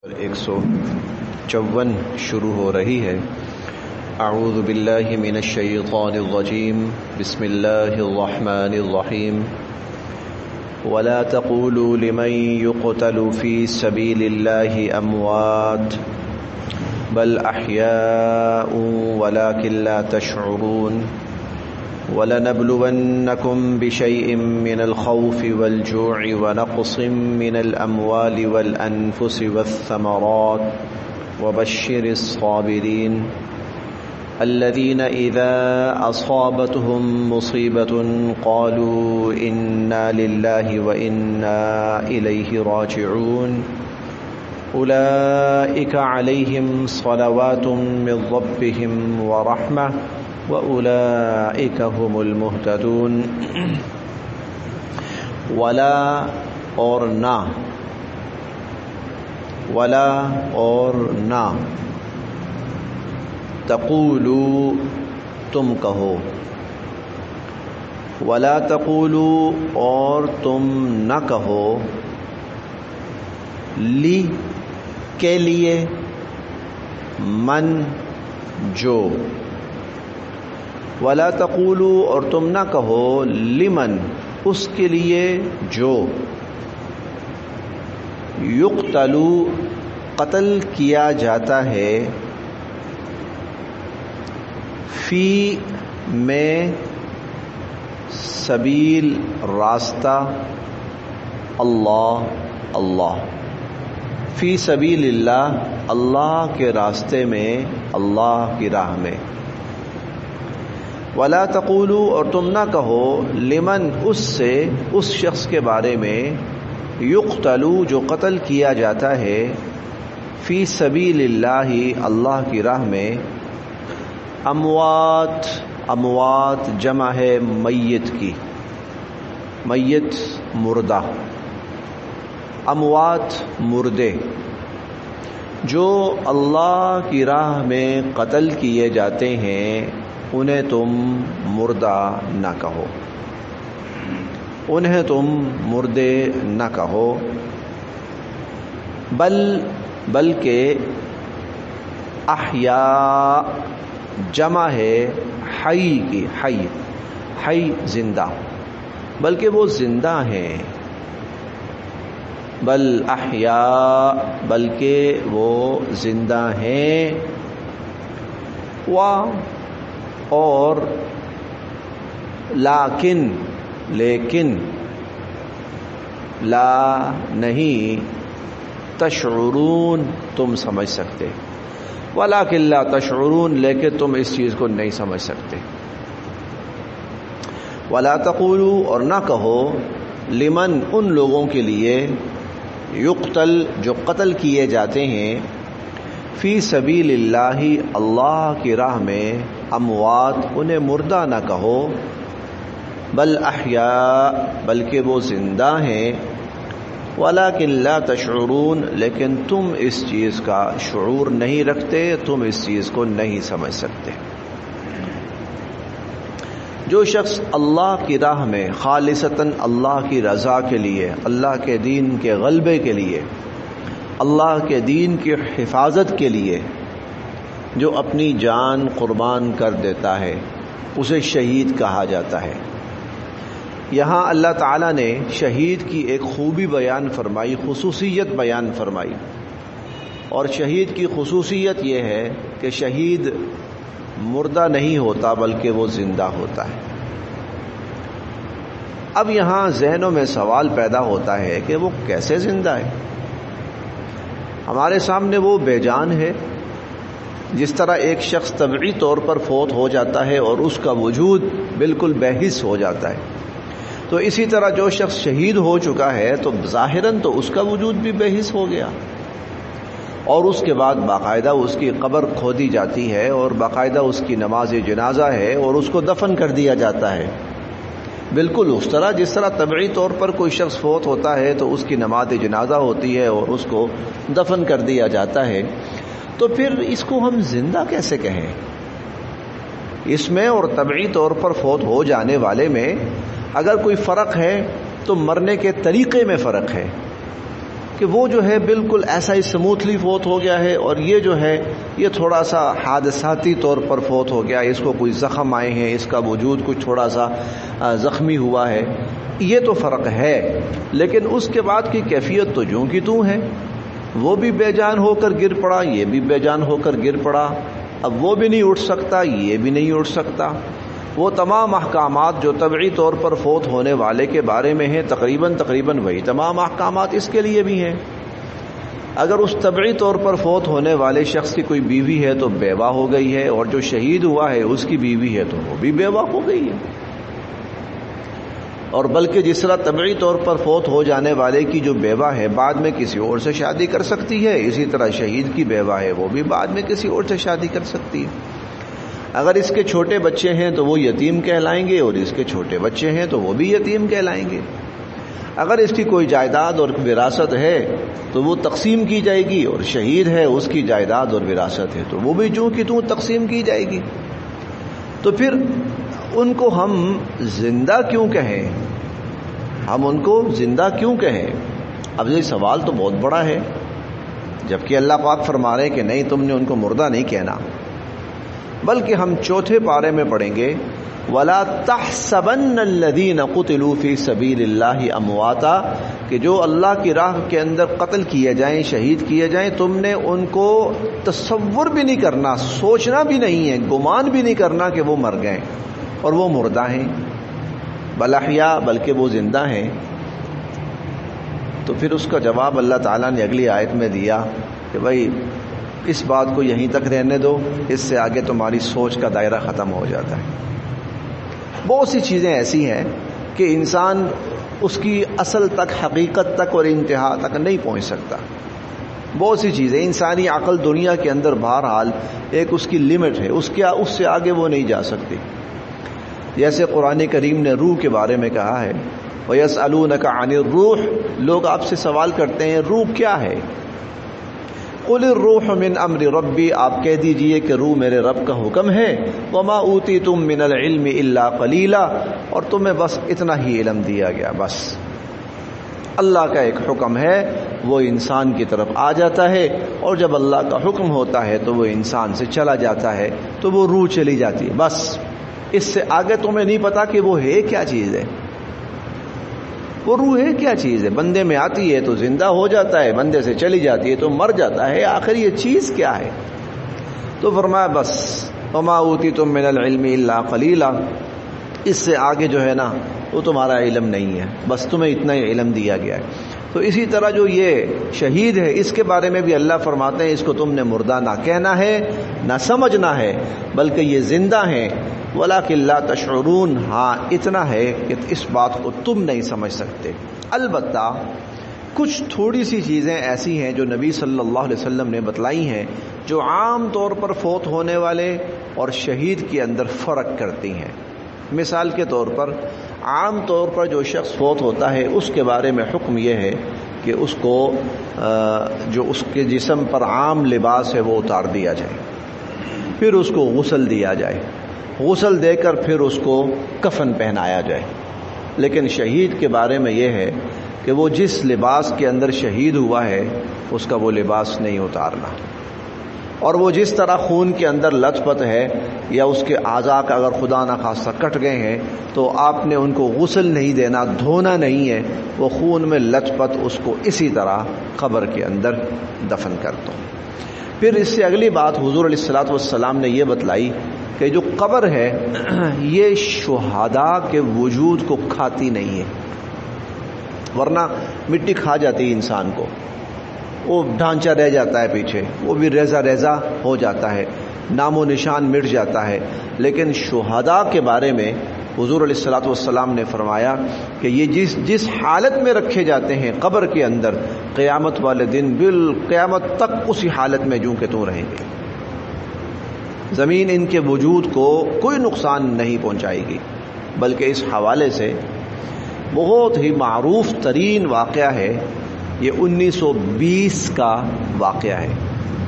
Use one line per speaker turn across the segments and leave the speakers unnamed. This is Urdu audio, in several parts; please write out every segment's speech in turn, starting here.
154 شروع ہو رہی ہے۔ اعوذ باللہ من الشیطان الرجیم، بسم اللہ الرحمن الرحیم۔ ولا تقولوا لمن يقتل في سبيل الله اموات بل احياء ولكن لا تشعرون۔ وَلَنَبْلُوَنَّكُمْ بِشَيْءٍ مِّنَ الْخَوْفِ وَالْجُوعِ وَنَقْصٍ مِّنَ الْأَمْوَالِ وَالْأَنفُسِ وَالثَّمَرَاتِ وَبَشِّرِ الصَّابِرِينَ الَّذِينَ إِذَا أَصَابَتْهُم مُّصِيبَةٌ قَالُوا إِنَّا لِلَّهِ وَإِنَّا إِلَيْهِ رَاجِعُونَ أُولَئِكَ عَلَيْهِمْ صَلَوَاتٌ مِّن رَّبِّهِمْ وَرَحْمَةٌ وَأُولَئِكَ هُمُ الْمُهْتَدُونَ۔ ولا اور نہ، ولا اور نہ، تقولوا تم کہو، ولا تقولوا اور تم نہ کہو، لی کے لیے، من جو، ولا تقولوا اور تم نہ کہو، لمن اس کے لیے جو، یقتل قتل کیا جاتا ہے، فی میں سبیل راستہ، اللہ اللہ، فی سبیل اللہ اللہ کے راستے میں، اللہ کی راہ میں۔ ولا تقولوا اور تم نہ کہو، لمن اس سے، اس شخص کے بارے میں، یقتل جو قتل کیا جاتا ہے، فی سبیل اللہ اللہ کی راہ میں، اموات، اموات جمع ہے میت کی، میت مردہ، اموات مردے، جو اللہ کی راہ میں قتل کیے جاتے ہیں انہیں تم مردہ نہ کہو، انہیں تم مردے نہ کہو، بلکہ احیاء جمع ہے حی کی، حی، حی زندہ، بلکہ وہ زندہ ہیں، بل احیاء بلکہ وہ زندہ ہیں، اور لیکن، لیکن، لا نہیں، تشعرون تم سمجھ سکتے، ولیکن لا تشعرون لیکن تم اس چیز کو نہیں سمجھ سکتے۔ ولا تقولوا اور نہ کہو، لمن ان لوگوں کے لیے، یقتل جو قتل کیے جاتے ہیں، فی سبیل اللہ اللہ کی راہ میں، اموات انہیں مردہ نہ کہو، بل احیاء بلکہ وہ زندہ ہیں، ولیکن لا تشعرون لیکن تم اس چیز کا شعور نہیں رکھتے، تم اس چیز کو نہیں سمجھ سکتے۔ جو شخص اللہ کی راہ میں خالصتاً اللہ کی رضا کے لیے، اللہ کے دین کے غلبے کے لیے، اللہ کے دین کی حفاظت کے لیے جو اپنی جان قربان کر دیتا ہے، اسے شہید کہا جاتا ہے۔ یہاں اللہ تعالیٰ نے شہید کی ایک خوبی بیان فرمائی، خصوصیت بیان فرمائی، اور شہید کی خصوصیت یہ ہے کہ شہید مردہ نہیں ہوتا بلکہ وہ زندہ ہوتا ہے۔ اب یہاں ذہنوں میں سوال پیدا ہوتا ہے کہ وہ کیسے زندہ ہے؟ ہمارے سامنے وہ بے جان ہے، جس طرح ایک شخص طبعی طور پر فوت ہو جاتا ہے اور اس کا وجود بالکل بے حس ہو جاتا ہے، تو اسی طرح جو شخص شہید ہو چکا ہے تو ظاہراً تو اس کا وجود بھی بے حس ہو گیا، اور اس کے بعد باقاعدہ اس کی قبر کھودی جاتی ہے اور باقاعدہ اس کی نماز جنازہ ہے اور اس کو دفن کر دیا جاتا ہے، بالکل اس طرح جس طرح طبعی طور پر کوئی شخص فوت ہوتا ہے تو اس کی نماز جنازہ ہوتی ہے اور اس کو دفن کر دیا جاتا ہے۔ تو پھر اس کو ہم زندہ کیسے کہیں؟ اس میں اور طبعی طور پر فوت ہو جانے والے میں اگر کوئی فرق ہے تو مرنے کے طریقے میں فرق ہے کہ وہ جو ہے بالکل ایسا ہی سموتھلی فوت ہو گیا ہے، اور یہ جو ہے یہ تھوڑا سا حادثاتی طور پر فوت ہو گیا، اس کو کوئی زخم آئے ہیں، اس کا وجود کچھ تھوڑا سا زخمی ہوا ہے، یہ تو فرق ہے۔ لیکن اس کے بعد کی کیفیت تو جوں کی توں ہے، وہ بھی بے جان ہو کر گر پڑا، یہ بھی بے جان ہو کر گر پڑا، اب وہ بھی نہیں اٹھ سکتا، یہ بھی نہیں اٹھ سکتا۔ وہ تمام احکامات جو طبعی طور پر فوت ہونے والے کے بارے میں ہیں، تقریباً وہی تمام احکامات اس کے لیے بھی ہیں۔ اگر اس طبعی طور پر فوت ہونے والے شخص کی کوئی بیوی ہے تو بیوہ ہو گئی ہے، اور جو شہید ہوا ہے اس کی بیوی ہے تو وہ بھی بیوہ ہو گئی ہے۔ اور بلکہ جس طرح طبعی طور پر فوت ہو جانے والے کی جو بیوہ ہے بعد میں کسی اور سے شادی کر سکتی ہے، اسی طرح شہید کی بیوہ ہے وہ بھی بعد میں کسی اور سے شادی کر سکتی ہے۔ اگر اس کے چھوٹے بچے ہیں تو وہ یتیم کہلائیں گے، اور اس کے چھوٹے بچے ہیں تو وہ بھی یتیم کہلائیں گے۔ اگر اس کی کوئی جائیداد اور وراثت ہے تو وہ تقسیم کی جائے گی، اور شہید ہے اس کی جائیداد اور وراثت ہے تو وہ بھی جو کہ توں تقسیم کی جائے گی۔ تو پھر ان کو ہم زندہ کیوں کہیں؟ ہم ان کو زندہ کیوں کہیں؟ اب یہ سوال تو بہت بڑا ہے، جبکہ اللہ پاک فرما رہے کہ نہیں، تم نے ان کو مردہ نہیں کہنا، بلکہ ہم چوتھے پارے میں پڑھیں گے وَلَا تَحْسَبَنَّ الَّذِينَ قُتِلُوا فِي سَبِيلِ اللَّهِ أَمْوَاتًا، کہ جو اللہ کی راہ کے اندر قتل کیے جائیں، شہید کیے جائیں، تم نے ان کو تصور بھی نہیں کرنا، سوچنا بھی نہیں ہے، گمان بھی نہیں کرنا کہ وہ مر گئے اور وہ مردہ ہیں، بل احیاء، بلکہ وہ زندہ ہیں۔ تو پھر اس کا جواب اللہ تعالیٰ نے اگلی آیت میں دیا کہ بھائی اس بات کو یہیں تک رہنے دو، اس سے آگے تمہاری سوچ کا دائرہ ختم ہو جاتا ہے۔ بہت سی چیزیں ایسی ہیں کہ انسان اس کی اصل تک، حقیقت تک اور انتہا تک نہیں پہنچ سکتا۔ بہت سی چیزیں انسانی عقل دنیا کے اندر بہرحال ایک اس کی لمٹ ہے، اس سے آگے وہ نہیں جا سکتی۔ جیسے قرآن کریم نے روح کے بارے میں کہا ہے وَيَسْأَلُونَكَ عَنِ الرُّوحِ، لوگ آپ سے سوال کرتے ہیں روح کیا ہے؟ قُلِ الرُّوحُ مِنْ أَمْرِ رَبِّي، آپ کہہ دیجئے کہ روح میرے رب کا حکم ہے۔ وَمَا أُوتِيتُم مِّنَ الْعِلْمِ إِلَّا قَلِيلًا، اور تمہیں بس اتنا ہی علم دیا گیا۔ بس اللہ کا ایک حکم ہے، وہ انسان کی طرف آ جاتا ہے، اور جب اللہ کا حکم ہوتا ہے تو وہ انسان سے چلا جاتا ہے، تو وہ روح چلی جاتی ہے۔ بس اس سے آگے تمہیں نہیں پتا کہ وہ ہے کیا چیز ہے، وہ روح ہے کیا چیز ہے۔ بندے میں آتی ہے تو زندہ ہو جاتا ہے، بندے سے چلی جاتی ہے تو مر جاتا ہے، آخر یہ چیز کیا ہے؟ تو فرمایا بس وما اوتیتم من العلم الا قلیلا، اس سے آگے جو ہے نا وہ تمہارا علم نہیں ہے، بس تمہیں اتنا ہی علم دیا گیا ہے۔ تو اسی طرح جو یہ شہید ہے اس کے بارے میں بھی اللہ فرماتے ہیں اس کو تم نے مردہ نہ کہنا ہے، نہ سمجھنا ہے، بلکہ یہ زندہ ہیں، وَلَٰكِن لَا تَشْعُرُونَ، ہاں اتنا ہے کہ اس بات کو تم نہیں سمجھ سکتے۔ البتہ کچھ تھوڑی سی چیزیں ایسی ہیں جو نبی صلی اللہ علیہ وسلم نے بتلائی ہیں، جو عام طور پر فوت ہونے والے اور شہید کے اندر فرق کرتی ہیں۔ مثال کے طور پر عام طور پر جو شخص فوت ہوتا ہے اس کے بارے میں حکم یہ ہے کہ اس کو جو اس کے جسم پر عام لباس ہے وہ اتار دیا جائے، پھر اس کو غسل دیا جائے، غسل دے کر پھر اس کو کفن پہنایا جائے۔ لیکن شہید کے بارے میں یہ ہے کہ وہ جس لباس کے اندر شہید ہوا ہے اس کا وہ لباس نہیں اتارنا، اور وہ جس طرح خون کے اندر لت پت ہے یا اس کے اعضاء کا اگر خدا نخواستہ کٹ گئے ہیں تو آپ نے ان کو غسل نہیں دینا، دھونا نہیں ہے، وہ خون میں لت پت اس کو اسی طرح قبر کے اندر دفن کر دو۔ پھر اس سے اگلی بات حضور علیہ الصلوۃ والسلام نے یہ بتلائی کہ جو قبر ہے یہ شہداء کے وجود کو کھاتی نہیں ہے، ورنہ مٹی کھا جاتی ہے انسان کو، وہ ڈھانچہ رہ جاتا ہے پیچھے، وہ بھی ریزہ ریزہ ہو جاتا ہے، نام و نشان مٹ جاتا ہے۔ لیکن شہداء کے بارے میں حضور علیہ الصلوۃ والسلام نے فرمایا کہ یہ جس حالت میں رکھے جاتے ہیں قبر کے اندر، قیامت والے دن بالقیامت تک اسی حالت میں جوں کہ توں رہیں گے، زمین ان کے وجود کو کوئی نقصان نہیں پہنچائے گی۔ بلکہ اس حوالے سے بہت ہی معروف ترین واقعہ ہے، یہ 1920 کا واقعہ ہے،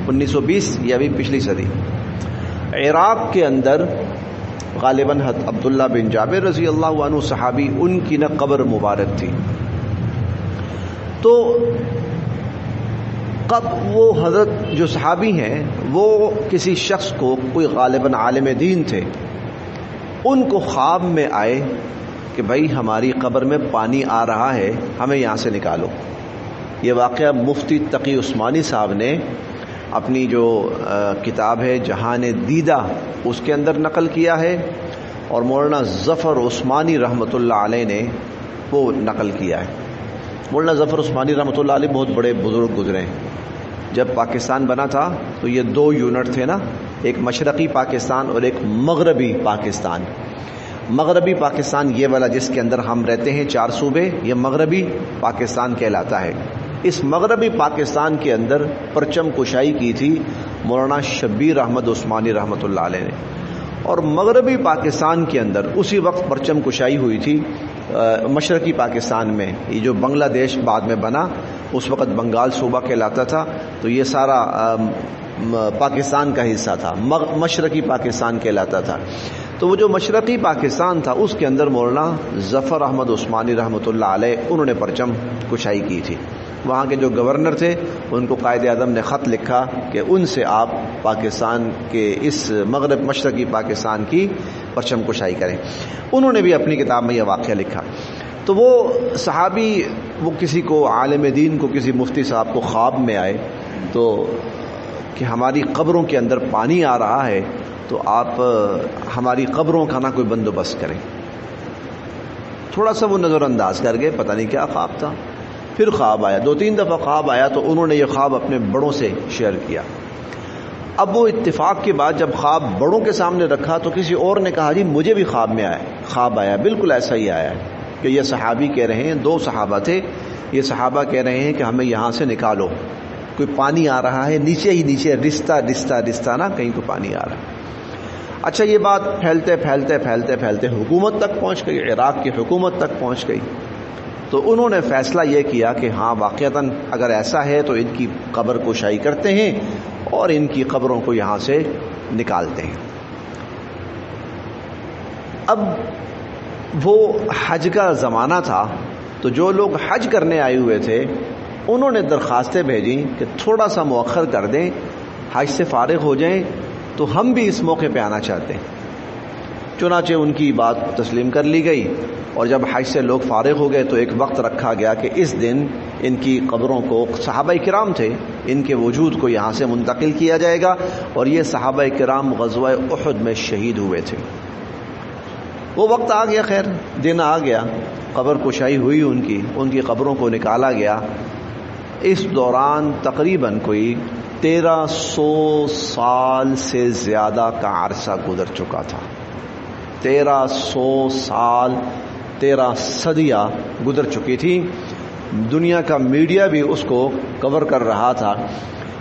1920 یہ ابھی پچھلی صدی، عراق کے اندر غالباً عبداللہ بن جابر رضی اللہ عنہ صحابی، ان کی نہ قبر مبارک تھی، تو کب وہ حضرت جو صحابی ہیں وہ کسی شخص کو، کوئی غالباً عالم دین تھے، ان کو خواب میں آئے کہ بھائی ہماری قبر میں پانی آ رہا ہے، ہمیں یہاں سے نکالو۔ یہ واقعہ مفتی تقی عثمانی صاحب نے اپنی جو کتاب ہے جہان دیدہ اس کے اندر نقل کیا ہے، اور مولانا ظفر عثمانی رحمۃ اللہ علیہ نے وہ نقل کیا ہے۔ مولانا ظفر عثمانی رحمۃ اللہ علیہ بہت بڑے بزرگ گزرے ہیں۔ جب پاکستان بنا تھا تو یہ دو یونٹ تھے نا، ایک مشرقی پاکستان اور ایک مغربی پاکستان۔ مغربی پاکستان یہ والا جس کے اندر ہم رہتے ہیں، 4 صوبے، یہ مغربی پاکستان کہلاتا ہے۔ اس مغربی پاکستان کے اندر پرچم کشائی کی تھی مولانا شبیر احمد عثمانی رحمۃ اللہ علیہ نے، اور مغربی پاکستان کے اندر اسی وقت پرچم کشائی ہوئی تھی مشرقی پاکستان میں۔ یہ جو بنگلہ دیش بعد میں بنا، اس وقت بنگال صوبہ کہلاتا تھا، تو یہ سارا پاکستان کا حصہ تھا، مشرقی پاکستان کہلاتا تھا۔ تو وہ جو مشرقی پاکستان تھا اس کے اندر مولانا ظفر احمد عثمانی رحمۃ اللہ علیہ انہوں نے پرچم کشائی کی تھی۔ وہاں کے جو گورنر تھے ان کو قائد اعظم نے خط لکھا کہ ان سے آپ پاکستان کے اس مشرقی پاکستان کی پرچم کشائی کریں۔ انہوں نے بھی اپنی کتاب میں یہ واقعہ لکھا۔ تو وہ صحابی، وہ کسی کو عالم دین کو، کسی مفتی صاحب کو خواب میں آئے تو کہ ہماری قبروں کے اندر پانی آ رہا ہے، تو آپ ہماری قبروں کا نہ کوئی بندوبست کریں۔ تھوڑا سا وہ نظر انداز کر گئے، پتہ نہیں کیا خواب تھا۔ پھر خواب آیا، 2-3 دفعہ خواب آیا، تو انہوں نے یہ خواب اپنے بڑوں سے شیئر کیا۔ اب وہ اتفاق کے بعد جب خواب بڑوں کے سامنے رکھا تو کسی اور نے کہا جی مجھے بھی خواب آیا، بالکل ایسا ہی آیا ہے کہ یہ صحابی کہہ رہے ہیں، 2 صحابہ تھے، یہ صحابہ کہہ رہے ہیں کہ ہمیں یہاں سے نکالو، کوئی پانی آ رہا ہے، نیچے ہی نیچے رستہ نا، کہیں کو پانی آ رہا ہے۔ اچھا، یہ بات پھیلتے حکومت تک پہنچ گئی، عراق کی حکومت تک پہنچ گئی۔ تو انہوں نے فیصلہ یہ کیا کہ ہاں واقعتاً اگر ایسا ہے تو ان کی قبر کشائی کرتے ہیں اور ان کی قبروں کو یہاں سے نکالتے ہیں۔ اب وہ حج کا زمانہ تھا، تو جو لوگ حج کرنے آئے ہوئے تھے انہوں نے درخواستیں بھیجی کہ تھوڑا سا مؤخر کر دیں، حج سے فارغ ہو جائیں تو ہم بھی اس موقع پہ آنا چاہتے ہیں۔ چنانچہ ان کی بات تسلیم کر لی گئی، اور جب حج سے لوگ فارغ ہو گئے تو ایک وقت رکھا گیا کہ اس دن ان کی قبروں کو، صحابہ کرام تھے، ان کے وجود کو یہاں سے منتقل کیا جائے گا، اور یہ صحابہ کرام غزوہ احد میں شہید ہوئے تھے۔ وہ وقت آ گیا، خیر دن آ گیا، قبر کشائی ہوئی، ان کی قبروں کو نکالا گیا۔ اس دوران تقریباً کوئی 1300 سال سے زیادہ کا عرصہ گزر چکا تھا۔ 1300 سال، 13 صدیاں گزر چکی تھی۔ دنیا کا میڈیا بھی اس کو کور کر رہا تھا،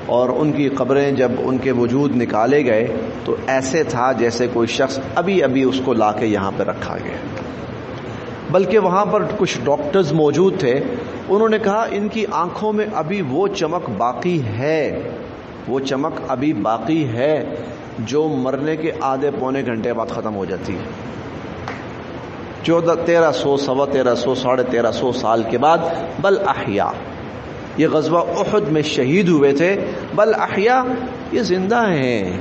اور ان کی قبریں جب ان کے وجود نکالے گئے تو ایسے تھا جیسے کوئی شخص ابھی اس کو لا کے یہاں پہ رکھا گیا۔ بلکہ وہاں پر کچھ ڈاکٹرز موجود تھے، انہوں نے کہا ان کی آنکھوں میں ابھی وہ چمک باقی ہے، وہ چمک ابھی باقی ہے جو مرنے کے آدھے پونے گھنٹے بعد ختم ہو جاتی ہے۔ 1300 سوا 1300 ساڑھے 1300 سال کے بعد بل احیا، یہ غزوہ احد میں شہید ہوئے تھے، بل احیا، یہ زندہ ہیں،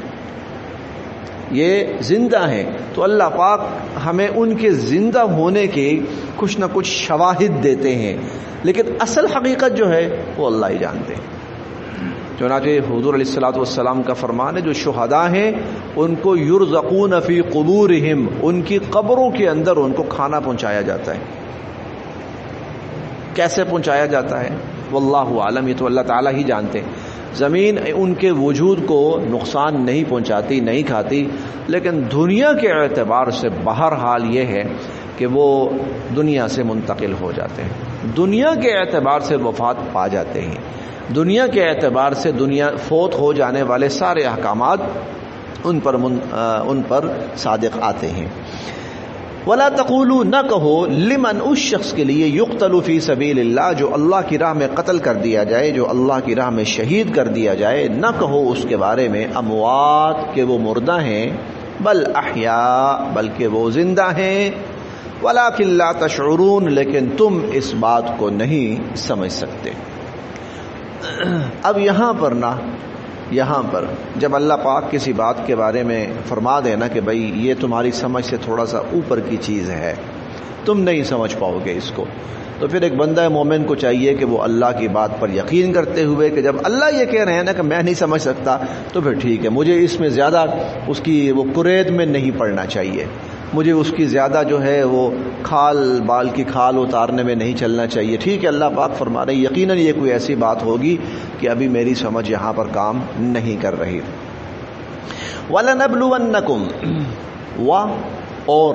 یہ زندہ ہیں۔ تو اللہ پاک ہمیں ان کے زندہ ہونے کے کچھ نہ کچھ شواہد دیتے ہیں، لیکن اصل حقیقت جو ہے وہ اللہ ہی جانتے ہیں۔ چنانچہ حضور علیہ الصلوۃ والسلام کا فرمان ہے، جو شہداء ہیں ان کو یرزقون فی قبورہم، ان کی قبروں کے اندر ان کو کھانا پہنچایا جاتا ہے۔ کیسے پہنچایا جاتا ہے واللہ عالم، یہ تو اللہ تعالیٰ ہی جانتے ہیں۔ زمین ان کے وجود کو نقصان نہیں پہنچاتی، نہیں کھاتی، لیکن دنیا کے اعتبار سے بہرحال یہ ہے کہ وہ دنیا سے منتقل ہو جاتے ہیں، دنیا کے اعتبار سے وفات پا جاتے ہیں، دنیا کے اعتبار سے دنیا فوت ہو جانے والے سارے احکامات ان پر صادق آتے ہیں۔ ولا تقولوا، نہ کہو، لمن، اس شخص کے لیے، یقتل فی سبیل اللہ، جو اللہ کی راہ میں قتل کر دیا جائے، جو اللہ کی راہ میں شہید کر دیا جائے، نہ کہو اس کے بارے میں اموات کہ وہ مردہ ہیں، بل احیاء، بلکہ وہ زندہ ہیں، ولکن لا تشعرون، لیکن تم اس بات کو نہیں سمجھ سکتے۔ اب یہاں پر جب اللہ پاک کسی بات کے بارے میں فرما دینا کہ بھائی یہ تمہاری سمجھ سے تھوڑا سا اوپر کی چیز ہے، تم نہیں سمجھ پاؤ گے اس کو، تو پھر ایک بندہ مومن کو چاہیے کہ وہ اللہ کی بات پر یقین کرتے ہوئے کہ جب اللہ یہ کہہ رہے ہیں نا کہ میں نہیں سمجھ سکتا تو پھر ٹھیک ہے، مجھے اس میں زیادہ اس کی وہ قرید میں نہیں پڑنا چاہیے، مجھے اس کی زیادہ جو ہے وہ بال کی کھال اتارنے میں نہیں چلنا چاہیے. ٹھیک ہے، اللہ پاک فرما رہے ہیں یقیناً یہ کوئی ایسی بات ہوگی کہ ابھی میری سمجھ یہاں پر کام نہیں کر رہی. وَلَنَبْلُوَنَّكُمْ اور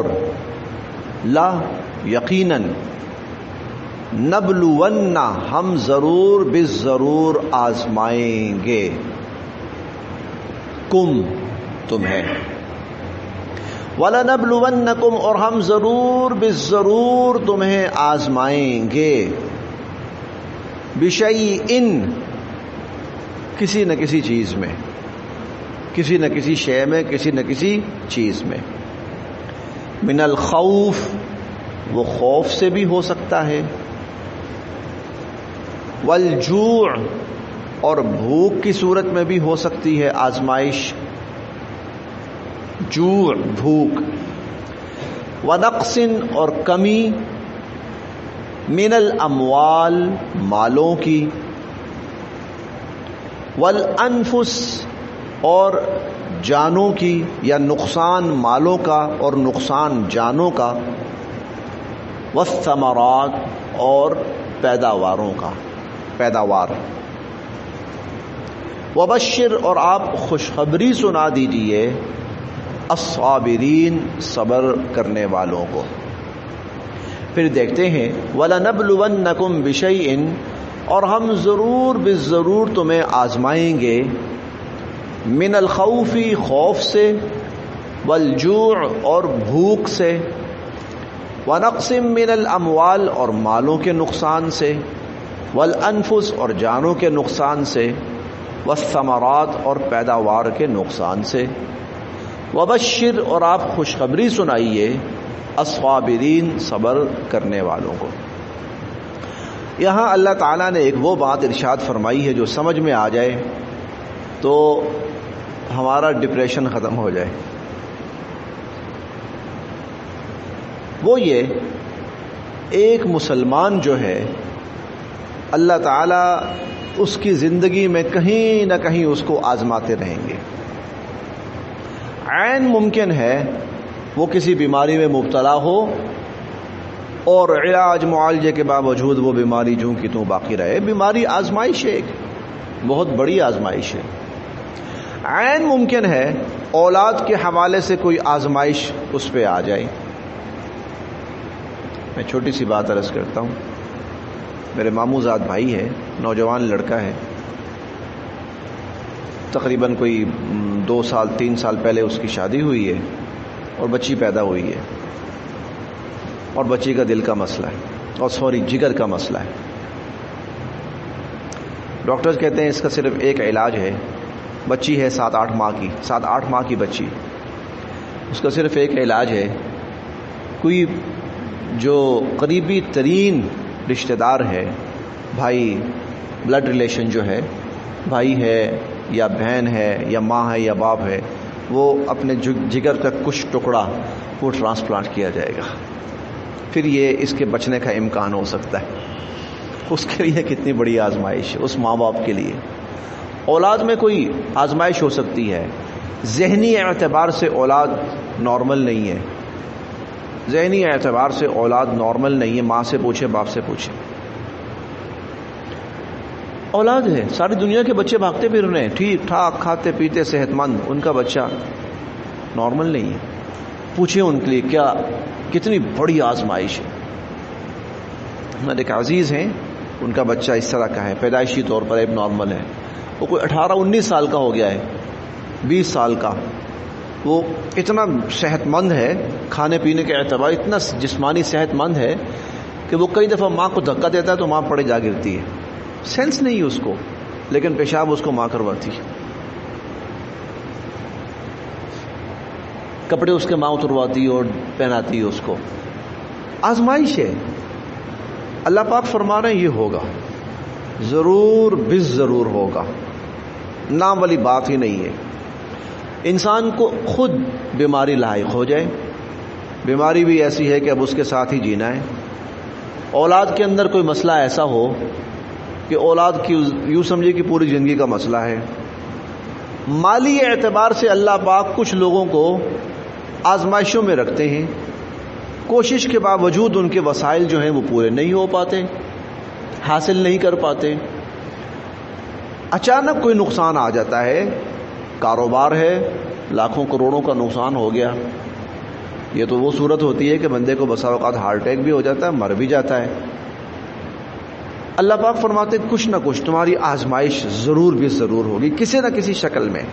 لا یقیناً نبلون ہم ضرور بالضرور آزمائیں گے کم تمہیں. وَلَنَبْلُوَنَّكُمْ اور ہم ضرور بالضرور تمہیں آزمائیں گے بِشَيْءٍ کسی نہ کسی چیز میں، کسی نہ کسی شے میں، کسی نہ کسی چیز میں. من الخوف وہ خوف سے بھی ہو سکتا ہے، والجوع اور بھوک کی صورت میں بھی ہو سکتی ہے آزمائش، جوع بھوک. ونقص اور کمی، من الاموال مالوں کی، والانفس اور جانوں کی، یا نقصان مالوں کا اور نقصان جانوں کا، والثمرات اور پیداواروں کا، پیداوار. وبشر اور آپ خوشخبری سنا دیجئے الصابرین صبر کرنے والوں کو. پھر دیکھتے ہیں وَلَنَبْلُوَنَّكُمْ بِشَيْءٍ اور ہم ضرور بالضرور تمہیں آزمائیں گے من الخوف خوف سے، والجوع اور بھوک سے، ونقص من الاموال اور مالوں کے نقصان سے، والانفس اور جانوں کے نقصان سے، والثمرات اور پیداوار کے نقصان سے. وبشر اور آپ خوشخبری سنائیے الصابرین صبر کرنے والوں کو. یہاں اللہ تعالیٰ نے ایک وہ بات ارشاد فرمائی ہے جو سمجھ میں آ جائے تو ہمارا ڈپریشن ختم ہو جائے. وہ یہ ایک مسلمان جو ہے اللہ تعالیٰ اس کی زندگی میں کہیں نہ کہیں اس کو آزماتے رہیں گے. عین ممکن ہے وہ کسی بیماری میں مبتلا ہو اور علاج معالجے کے باوجود وہ بیماری جوں کی توں باقی رہے. بیماری آزمائش ہے، ایک بہت بڑی آزمائش ہے. عین ممکن ہے اولاد کے حوالے سے کوئی آزمائش اس پہ آ جائے. میں چھوٹی سی بات عرض کرتا ہوں. میرے ماموں زاد بھائی ہے، نوجوان لڑکا ہے، تقریباً کوئی 2 سال 3 سال پہلے اس کی شادی ہوئی ہے اور بچی پیدا ہوئی ہے، اور بچی کا دل کا مسئلہ ہے، اور جگر کا مسئلہ ہے. ڈاکٹرز کہتے ہیں اس کا صرف ایک علاج ہے. بچی ہے 7-8 ماہ کی بچی، اس کا صرف ایک علاج ہے. کوئی جو قریبی ترین رشتہ دار ہے، بھائی، بلڈ ریلیشن جو ہے، بھائی ہے یا بہن ہے یا ماں ہے یا باپ ہے، وہ اپنے جگر کا کچھ ٹکڑا وہ ٹرانسپلانٹ کیا جائے گا. پھر یہ اس کے بچنے کا امکان ہو سکتا ہے. اس کے لیے کتنی بڑی آزمائش ہے اس ماں باپ کے لیے. اولاد میں کوئی آزمائش ہو سکتی ہے. ذہنی اعتبار سے اولاد نارمل نہیں ہے، ذہنی اعتبار سے اولاد نارمل نہیں ہے. ماں سے پوچھے، باپ سے پوچھے. اولاد ہے، ساری دنیا کے بچے بھاگتے پھر رہے ہیں ٹھیک ٹھاک، کھاتے پیتے صحت مند، ان کا بچہ نارمل نہیں ہے. پوچھیں ان کے لیے کیا کتنی بڑی آزمائش ہے. ہمارے ایک عزیز ہیں، ان کا بچہ اس طرح کا ہے، پیدائشی طور پر ایب نارمل ہے. وہ کوئی 18-19 سال کا ہو گیا ہے، 20 سال کا. وہ اتنا صحت مند ہے، کھانے پینے کے اعتبار اتنا جسمانی صحت مند ہے کہ وہ کئی دفعہ ماں کو دھکا دیتا ہے تو ماں پڑے جا گرتی ہے. سینس نہیں اس کو، لیکن پیشاب اس کو ماں کرواتی ہے، کپڑے اس کے ماں اترواتی اور پہناتی ہے اس کو. آزمائش ہے. اللہ پاک فرما رہے ہیں یہ ہوگا. ضرور بس ضرور ہوگا، نام والی بات ہی نہیں ہے۔ انسان کو خود بیماری لاحق ہو جائے، بیماری بھی ایسی ہے کہ اب اس کے ساتھ ہی جینا ہے، اولاد کے اندر کوئی مسئلہ ایسا ہو کہ اولاد کی یوں سمجھے کہ پوری زندگی کا مسئلہ ہے، مالی اعتبار سے اللہ پاک کچھ لوگوں کو آزمائشوں میں رکھتے ہیں، کوشش کے باوجود ان کے وسائل جو ہیں وہ پورے نہیں ہو پاتے، حاصل نہیں کر پاتے، اچانک کوئی نقصان آ جاتا ہے، کاروبار ہے، لاکھوں کروڑوں کا نقصان ہو گیا۔ یہ تو وہ صورت ہوتی ہے کہ بندے کو بسا اوقات ہارٹ اٹیک بھی ہو جاتا ہے، مر بھی جاتا ہے۔ اللہ پاک فرماتے کچھ نہ کچھ تمہاری آزمائش ضرور بھی ضرور ہوگی، کسی نہ کسی شکل میں۔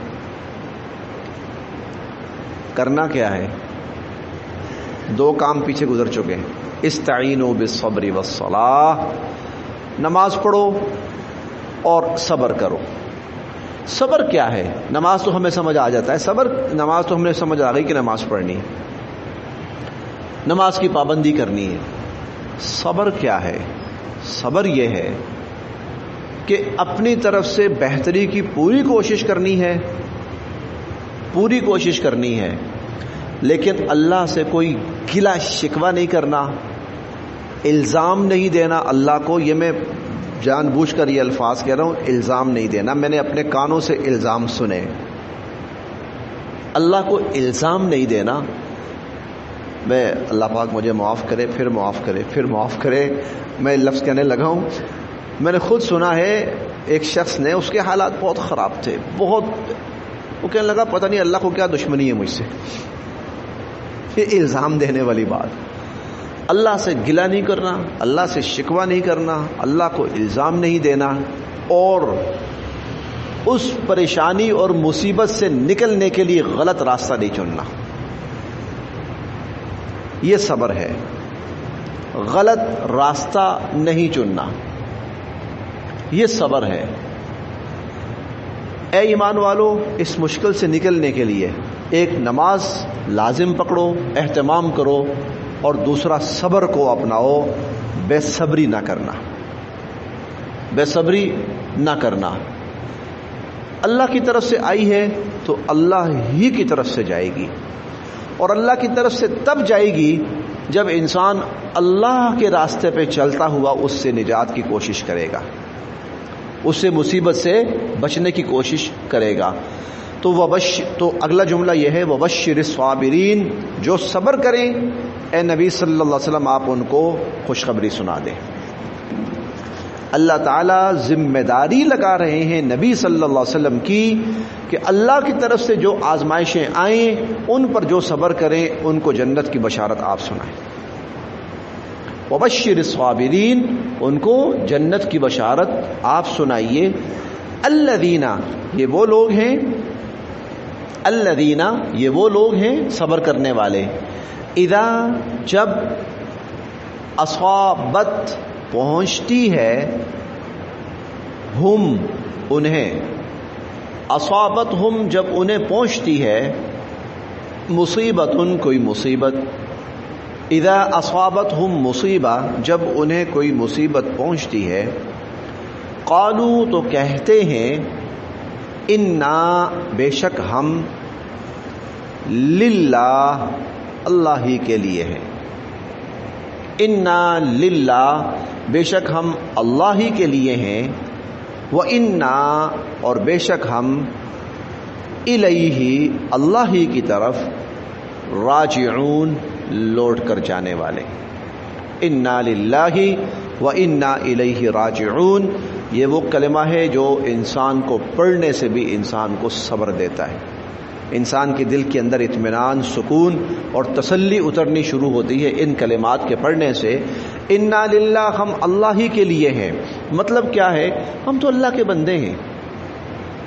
کرنا کیا ہے؟ دو کام پیچھے گزر چکے ہیں، استعینوا بالصبر والصلاۃ، نماز پڑھو اور صبر کرو۔ صبر کیا ہے؟ نماز تو ہمیں سمجھ آ جاتا ہے، صبر نماز تو ہمیں سمجھ آ گئی کہ نماز پڑھنی ہے، نماز کی پابندی کرنی ہے۔ صبر کیا ہے؟ صبر یہ ہے کہ اپنی طرف سے بہتری کی پوری کوشش کرنی ہے، پوری کوشش کرنی ہے، لیکن اللہ سے کوئی گلہ شکوہ نہیں کرنا، الزام نہیں دینا اللہ کو۔ یہ میں جان بوجھ کر یہ الفاظ کہہ رہا ہوں، الزام نہیں دینا، میں نے اپنے کانوں سے الزام سنے۔ اللہ کو الزام نہیں دینا، میں اللہ پاک مجھے معاف کرے، پھر معاف کرے، پھر معاف کرے، میں لفظ کہنے لگا ہوں۔ میں نے خود سنا ہے ایک شخص نے، اس کے حالات بہت خراب تھے، بہت، وہ کہنے لگا پتہ نہیں اللہ کو کیا دشمنی ہے مجھ سے۔ یہ الزام دینے والی بات، اللہ سے گلہ نہیں کرنا، اللہ سے شکوہ نہیں کرنا، اللہ کو الزام نہیں دینا، اور اس پریشانی اور مصیبت سے نکلنے کے لیے غلط راستہ نہیں چننا، یہ صبر ہے۔ غلط راستہ نہیں چننا، یہ صبر ہے۔ اے ایمان والو، اس مشکل سے نکلنے کے لیے ایک نماز لازم پکڑو، اہتمام کرو، اور دوسرا صبر کو اپناؤ، بے صبری نہ کرنا، بے صبری نہ کرنا۔ اللہ کی طرف سے آئی ہے تو اللہ ہی کی طرف سے جائے گی، اور اللہ کی طرف سے تب جائے گی جب انسان اللہ کے راستے پہ چلتا ہوا اس سے نجات کی کوشش کرے گا، اس سے مصیبت سے بچنے کی کوشش کرے گا۔ تو اگلا جملہ یہ ہے وبشر الصابرین، جو صبر کریں اے نبی صلی اللہ علیہ وسلم آپ ان کو خوشخبری سنا دیں۔ اللہ تعالیٰ ذمہ داری لگا رہے ہیں نبی صلی اللہ علیہ وسلم کی کہ اللہ کی طرف سے جو آزمائشیں آئیں ان پر جو صبر کریں ان کو جنت کی بشارت آپ سنائیں۔ وبشر الصابرین، ان کو جنت کی بشارت آپ سنائیے۔ الذین، یہ وہ لوگ ہیں، الذین یہ وہ لوگ ہیں صبر کرنے والے، اذا جب اصابت پہنچتی ہے، ہم انہیں، اصابت ہم جب انہیں پہنچتی ہے، مصیبت ان کوئی مصیبت، اذا اصابت ہم مصیبہ جب انہیں کوئی مصیبت پہنچتی ہے، قالوا تو کہتے ہیں، انا بے شک ہم، للہ اللہ ہی کے لیے ہیں، انا للہ بے شک ہم اللہ ہی کے لیے ہیں، وَإِنَّا اور بے شک ہم، الیہ اللہ ہی کی طرف، راجعون لوٹ کر جانے والے۔ انا للہ وَإِنَّا الیہ راجعون، یہ وہ کلمہ ہے جو انسان کو پڑھنے سے بھی انسان کو صبر دیتا ہے، انسان کے دل کے اندر اطمینان، سکون اور تسلی اترنی شروع ہوتی ہے ان کلمات کے پڑھنے سے۔ انا للہ، ہم اللہ ہی کے لیے ہیں، مطلب کیا ہے؟ ہم تو اللہ کے بندے ہیں،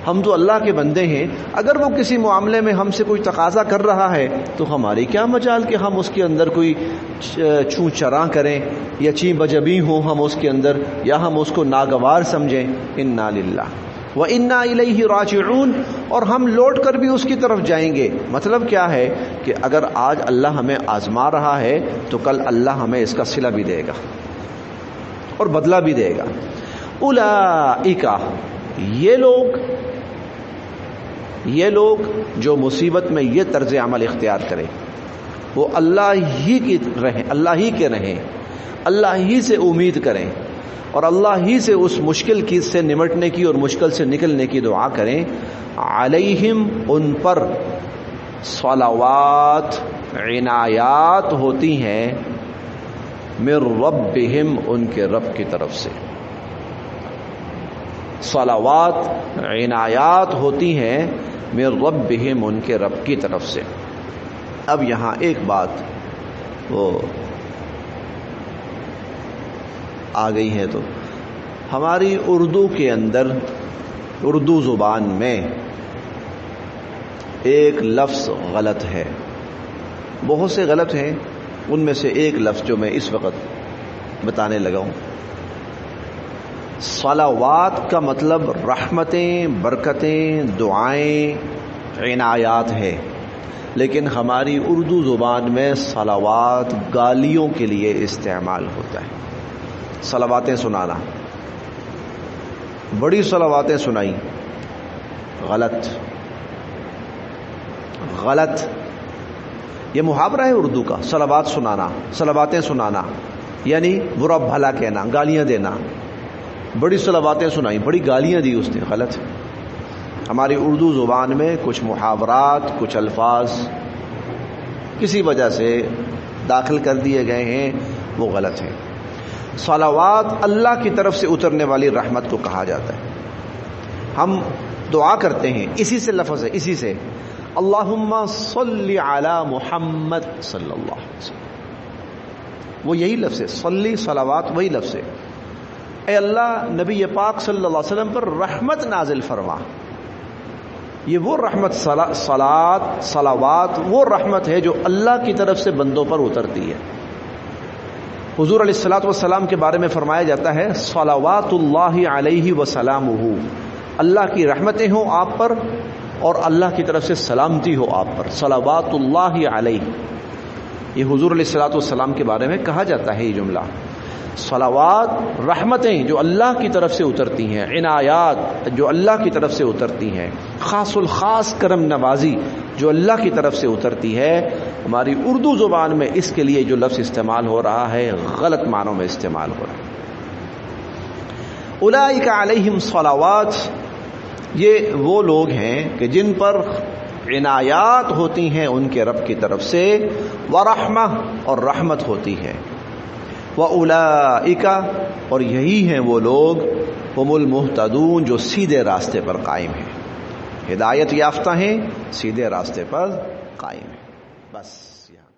ہم تو اللہ کے بندے ہیں، اگر وہ کسی معاملے میں ہم سے کوئی تقاضا کر رہا ہے تو ہماری کیا مجال کہ ہم اس کے اندر کوئی چوں چراں کریں یا چیں بجبی ہوں ہم اس کے اندر، یا ہم اس کو ناگوار سمجھیں۔ انا للہ وَإِنَّا إِلَيْهِ رَاجِعُونَ، اور ہم لوٹ کر بھی اس کی طرف جائیں گے۔ مطلب کیا ہے کہ اگر آج اللہ ہمیں آزما رہا ہے تو کل اللہ ہمیں اس کا صلہ بھی دے گا اور بدلہ بھی دے گا۔ اولئک، یہ لوگ جو مصیبت میں یہ طرز عمل اختیار کریں، وہ اللہ ہی کے رہیں، اللہ ہی سے امید کریں اور اللہ ہی سے اس مشکل کی سے نمٹنے کی اور مشکل سے نکلنے کی دعا کریں. علیہم، ان پر صلوات، عنایات ہوتی ہیں، من ربہم، ان کے رب کی طرف سے. صلوات، عنایات ہوتی ہیں من ربہم، ان کے رب کی طرف سے. اب یہاں ایک بات وہ آ گئی ہے، تو ہماری اردو کے اندر، اردو زبان میں ایک لفظ غلط ہے، بہت سے غلط ہیں، ان میں سے ایک لفظ جو میں اس وقت بتانے لگا ہوں. صلوات کا مطلب رحمتیں، برکتیں، دعائیں، عنایات ہے، لیکن ہماری اردو زبان میں صلوات گالیوں کے لیے استعمال ہوتا ہے. صلواتیں سنانا، بڑی صلواتیں سنائی، غلط. یہ محاورہ ہے اردو کا، صلوات سنانا، صلواتیں سنانا یعنی برا بھلا کہنا، گالیاں دینا. بڑی صلواتیں سنائی، بڑی گالیاں دی اس نے، غلط. ہماری اردو زبان میں کچھ محاورات، کچھ الفاظ کسی وجہ سے داخل کر دیے گئے ہیں، وہ غلط ہیں. صلوات اللہ کی طرف سے اترنے والی رحمت کو کہا جاتا ہے. ہم دعا کرتے ہیں، اسی سے لفظ ہے، اسی سے اللہم صلی علی محمد صلی اللہ علیہ وسلم، وہ یہی لفظ ہے. صلی، صلوات وہی لفظ ہے. اے اللہ نبی پاک صلی اللہ علیہ وسلم پر رحمت نازل فرما. یہ وہ رحمت، صلوات وہ رحمت ہے جو اللہ کی طرف سے بندوں پر اترتی ہے. حضور علیہ الصلوۃ والسلام کے بارے میں فرمایا جاتا ہے صلوات اللہ علیہ وسلامہ، اللہ کی رحمتیں ہوں آپ پر اور اللہ کی طرف سے سلامتی ہو آپ پر. صلوات اللہ علیہ، یہ حضور علیہ الصلوۃ والسلام کے بارے میں کہا جاتا ہے. یہ جملہ صلوات رحمتیں جو اللہ کی طرف سے اترتی ہیں، عنایات جو اللہ کی طرف سے اترتی ہیں، خاص الخاص کرم نوازی جو اللہ کی طرف سے اترتی ہے. ہماری اردو زبان میں اس کے لیے جو لفظ استعمال ہو رہا ہے غلط معنوں میں استعمال ہو رہا ہے. اولئک علیہم صلوات، یہ وہ لوگ ہیں کہ جن پر عنایات ہوتی ہیں ان کے رب کی طرف سے، ورحمہ، اور رحمت ہوتی ہے. وَأُولَئِكَ، اور یہی ہیں وہ لوگ، ہم المہتدون، جو سیدھے راستے پر قائم ہیں، ہدایت یافتہ ہیں، سیدھے راستے پر قائم ہیں. بس یہاں